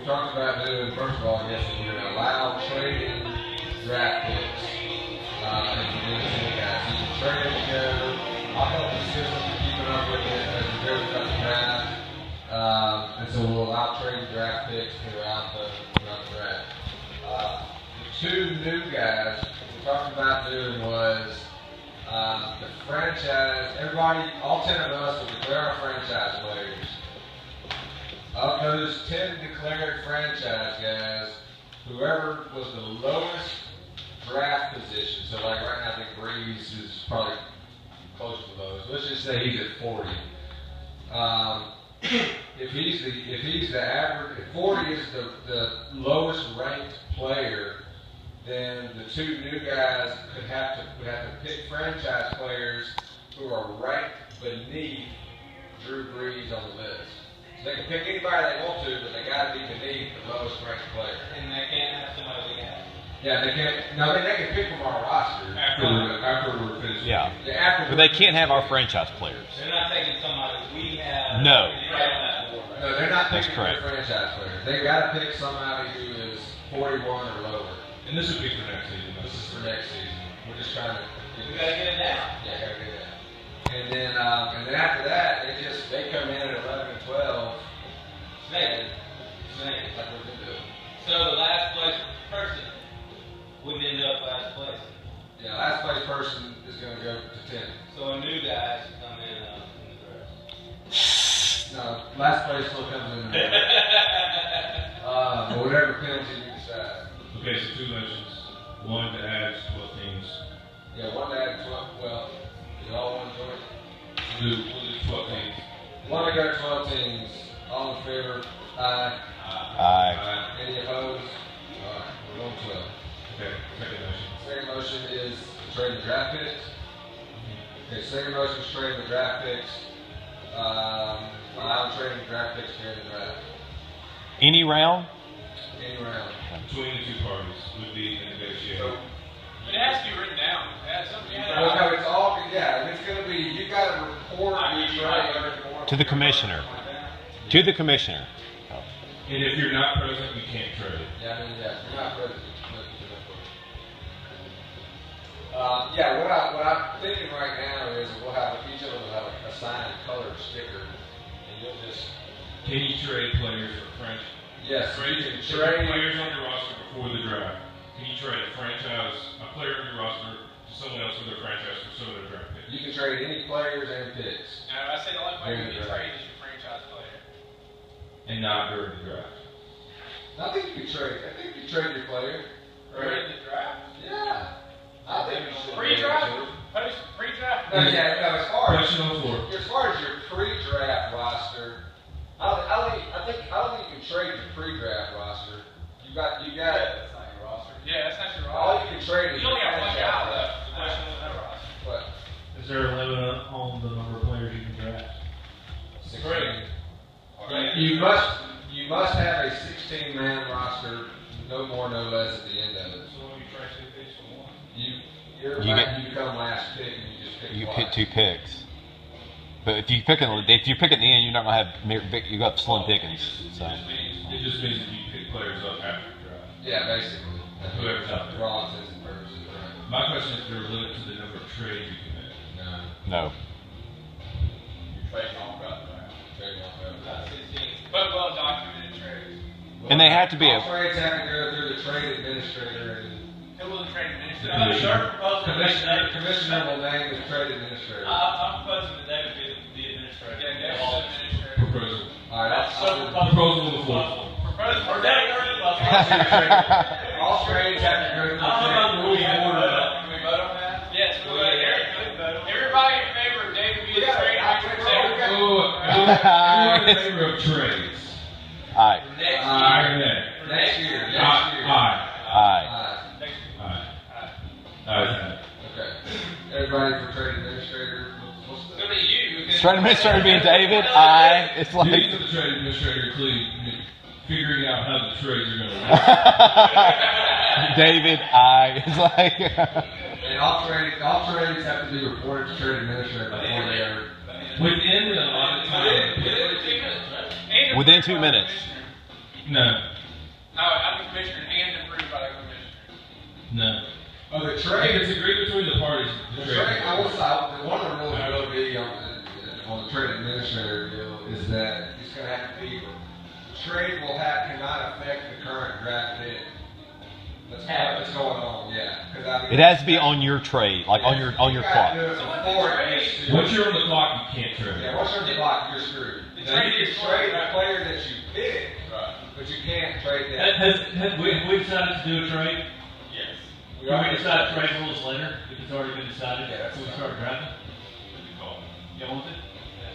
we talked about doing, first of all, I guess we're going to allow trading draft picks. If you do this, guys, you can trade it, go. I'll help the system for keeping up with it as we go throughout the draft. And so we'll allow trading draft picks throughout the draft. The two new guys we talked about doing was the franchise. Everybody, all 10 of us will declare our franchise players. Of those 10 declared franchise guys, whoever was the lowest draft position, so like right now I think Breeze is probably close to the lowest. Let's just say he's at 40. If he's the average, if 40 is the lowest ranked player, then the two new guys would have to pick franchise players who are ranked beneath Drew Brees on the list. So they can pick anybody they want to, but they got to be beneath the lowest ranked player. And they can't have somebody we have. Yeah, they can't. No, they can pick from our roster after we're finished. Yeah. But they can't have our franchise players. They're not taking somebody we have. No. No, they're not That's picking correct. their franchise players. They got to pick somebody who is 41 or lower. And this would be for next season. This is for next season. We're just trying to. We gotta get it down. Yeah, gotta get it down. And then after that, they come in at 11 and 12. Snake. Like we've been doing. So the last place person would end up last place. Yeah, last place person is going to go to 10. So a new guy should come in the draft. No, last place still comes in the but whatever penalty we decide. Okay, so two motions. One to add 12 teams. Yeah, one to add 12. Well, is all one joint? We'll do 12 teams. One to go to 12 teams. All in favor? Aye. Aye. Any opposed? All right, we're going 12. Okay, second motion. Second motion is to trade the draft picks. Okay, second motion is trading the draft picks. Allow trading the draft picks during the draft. Any round? Any round. Between the two parties would be the negotiator. It has to be written down. No, it's all, yeah, it's going to be, you got to report your trade To the commissioner. To the commissioner. And if you're not present, you can't trade. Yeah, I mean, yeah, you're not present. What I'm thinking right now is we'll have, each of them will have a signed colored sticker, and you'll just... Can you trade players for French? Yes, Trade, you can trade trade... players on your roster before the draft. Can you trade a player on your roster to someone else with their franchise for some of their draft picks? You can trade any players and picks. No, I said the only player you can trade is your franchise player. And not during the draft. I think you can trade your player. During the draft? Yeah. I think you should. Pre-draft? Pre-draft? No, as Question on the floor. far as your pre-draft roster, I don't think you can trade your pre-draft roster. You got. That's not your roster. Yeah, that's not your roster. All you can trade is. You only got one franchise guy roster. left. The question was that roster. What? Is there a limit on the number of players you can draft? 16. You must have a 16-man roster, no more, no less at the end of it. So when you trade two picks for one? You become last pick and you just pick. You twice. pick two picks. But if you pick at the end, you're not gonna have you got slim pickings. So. It just means that you pick players up after the draft. Yeah, basically. Whoever's out there. For all intents and purposes, right? My question is, is there a limit to the number of trades you can make? No. You're trading off right now. Trading off of it. Not 16. But well documented trades. And they have to be all trades have to go through the trade administrator and Who will the trade administrator? commissioner will name the trade administrator. I'm proposing that David be the administrator. Yeah, David's the administrator. Proposal. All right, Proposal on the floor. Proposal for David. all trades have to go through the trade. Can we vote on that? Yes, we'll vote. Everybody in favor of David being the trade administrator? Everyone in favor of trades. Aye. Next year. Aye. Okay. Everybody for trade administrator. It's going to be you. Trade administrator being David. Aye. It's like. Duties of the trade administrator include figuring out how the trades are going to work. David. Aye. It's like. And all trades have to be reported to trade administrator before they are. Within the allotted time. Within 2 minutes. No. commissioner and approved by the commissioner. No. Oh, the If trade. it's agreed between the parties, The trade. I will say one of the rules will be on the trade administrator deal is that it's going to have to be. Trade cannot affect the current draft pick. That's going on, yeah. I mean, It has to be on your trade, like on your you gotta clock. do it before it gets to- once you're on the clock, you can't trade. Yeah, once you're on the clock, you're screwed. The Now, trade you is can trade right. the player that you pick, Right. but you can't trade that. Have we decided to do a trade? Yes. Can we decide trade rules later if it's already been decided? Yeah, that's Before we fine. start drafting? You want it?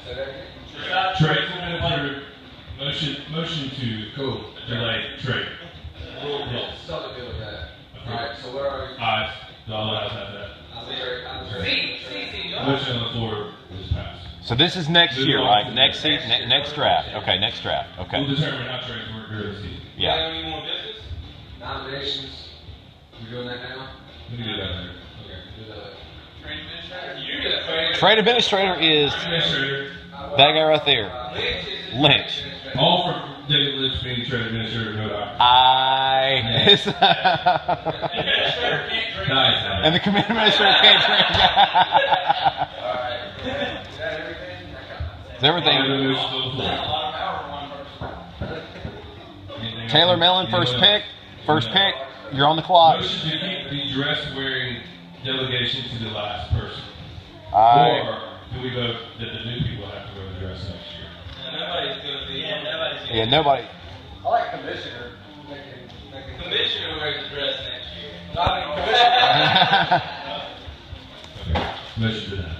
Say that again? Decide Trade trade. motion to Cool. delay trade. Yes. Something to do with that. Alright, so what are we? Ayes. All ayes have that. I'm the trade. See, Motion on the floor is passed. So this is next year, right? Next season, next draft. Okay, next draft. We'll Okay. determine how trades work during the season. Yeah. Any more business? Nominations. We doing that now? We can do that later. Okay, do that. Trade administrator? You do that. Trade administrator is Administrator, that guy right there. Lynch. all for David Lynch being trade administrator, no aye. Administrator can't trade. Nice. And the committee administrator can't trade. Alright. Is that everything? It's everything. Motion on the A floor. lot of power for one person. Anything else? Taylor Mellon, first Anyone pick. else? First pick. You're on the clock. Motion to keep the dress wearing delegation to the last person. I. Or do we vote that the new people have to wear the dress next year? Nobody's gonna be. Nobody's gonna Yeah, nobody. I like commissioner. Making Commissioner wears the dress next year. I mean, commissioner. Okay. Motion to that.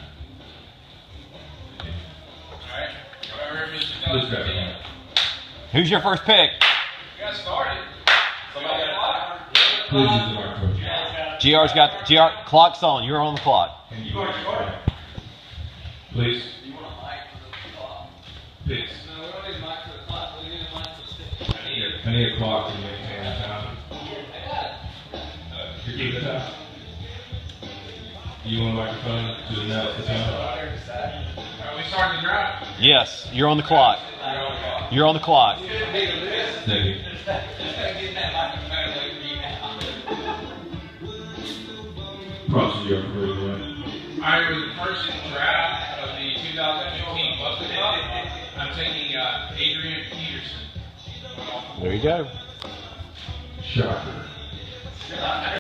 Alright. Whatever it is, Let's grab it. Who's your first pick? We got started. Somebody got a lot. Please use the microphone. GR's got GR. Clock's on. You're on the clock. Can you please? You want a mic for the clock? Please. No, we don't need a mic for the clock. We need a mic for the stick. I need a clock to maintain the time. To keep the time. You want a microphone to announce the time? Are we starting the draft? Yes, you're on the clock. You're on the clock. Thank you. Process you're approved, right? I was the first in the draft of the 2015 Buckley Cup. I'm taking Adrian Peterson. There you go. Shocker.